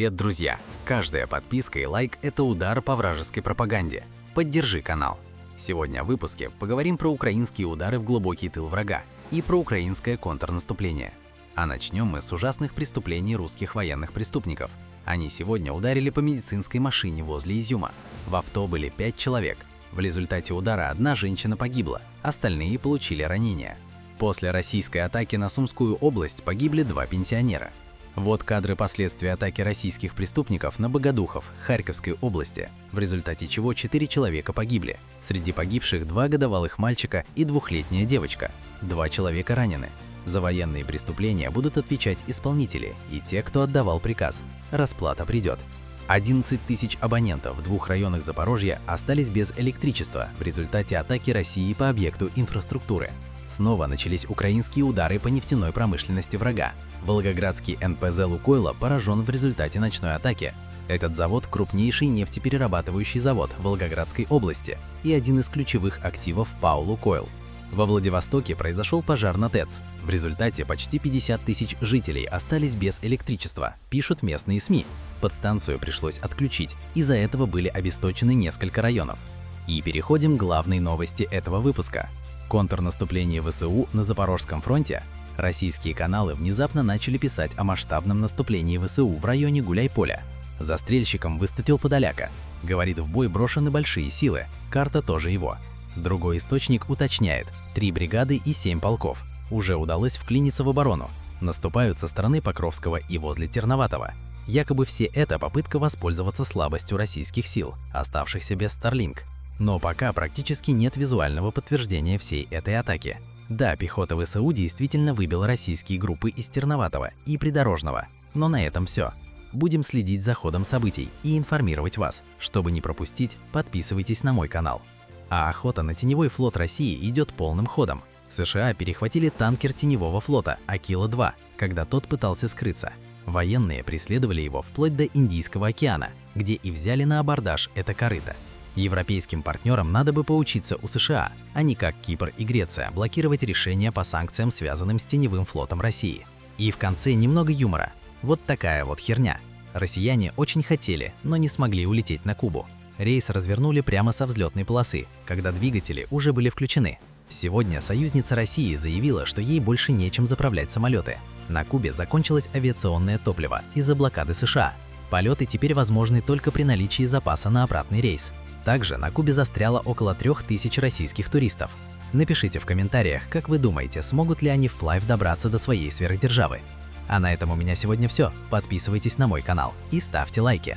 Привет, друзья! Каждая подписка и лайк – это удар по вражеской пропаганде. Поддержи канал. Сегодня в выпуске поговорим про украинские удары в глубокий тыл врага и про украинское контрнаступление. А начнем мы с ужасных преступлений русских военных преступников. Они сегодня ударили по медицинской машине возле Изюма. В авто были 5 человек. В результате удара одна женщина погибла, остальные получили ранения. После российской атаки на Сумскую область погибли 2 пенсионера. Вот кадры последствий атаки российских преступников на Богодухов, Харьковской области, в результате чего 4 человека погибли. Среди погибших 2 годовалых мальчика и 2-летняя девочка. 2 человека ранены. За военные преступления будут отвечать исполнители и те, кто отдавал приказ. Расплата придет. 11 тысяч абонентов в 2 районах Запорожья остались без электричества в результате атаки России по объекту инфраструктуры. Снова начались украинские удары по нефтяной промышленности врага. Волгоградский НПЗ «Лукойла» поражен в результате ночной атаки. Этот завод – крупнейший нефтеперерабатывающий завод Волгоградской области и один из ключевых активов ПАО «Лукойл». Во Владивостоке произошел пожар на ТЭЦ. В результате почти 50 тысяч жителей остались без электричества, пишут местные СМИ. Подстанцию пришлось отключить, из-за этого были обесточены несколько районов. И переходим к главной новости этого выпуска. Контрнаступление ВСУ на Запорожском фронте. Российские каналы внезапно начали писать о масштабном наступлении ВСУ в районе Гуляйполя. Застрельщиком выступил Подоляка. Говорит, в бой брошены большие силы, карта тоже его. Другой источник уточняет, 3 бригады и 7 полков. Уже удалось вклиниться в оборону. Наступают со стороны Покровского и возле Терноватого. Якобы все это попытка воспользоваться слабостью российских сил, оставшихся без Starlink. Но пока практически нет визуального подтверждения всей этой атаки. Да, пехота ВСУ действительно выбила российские группы из Терноватого и Придорожного, но на этом все. Будем следить за ходом событий и информировать вас. Чтобы не пропустить, подписывайтесь на мой канал. А охота на теневой флот России идет полным ходом. США перехватили танкер теневого флота Акила-2, когда тот пытался скрыться. Военные преследовали его вплоть до Индийского океана, где и взяли на абордаж это корыто. Европейским партнерам надо бы поучиться у США, а не как Кипр и Греция блокировать решения по санкциям, связанным с теневым флотом России. И в конце немного юмора. Вот такая вот херня. Россияне очень хотели, но не смогли улететь на Кубу. Рейс развернули прямо со взлетной полосы, когда двигатели уже были включены. Сегодня союзница России заявила, что ей больше нечем заправлять самолеты. На Кубе закончилось авиационное топливо из-за блокады США. Полеты теперь возможны только при наличии запаса на обратный рейс. Также на Кубе застряло около 3000 российских туристов. Напишите в комментариях, как вы думаете, смогут ли они вплавь добраться до своей сверхдержавы. А на этом у меня сегодня все. Подписывайтесь на мой канал и ставьте лайки.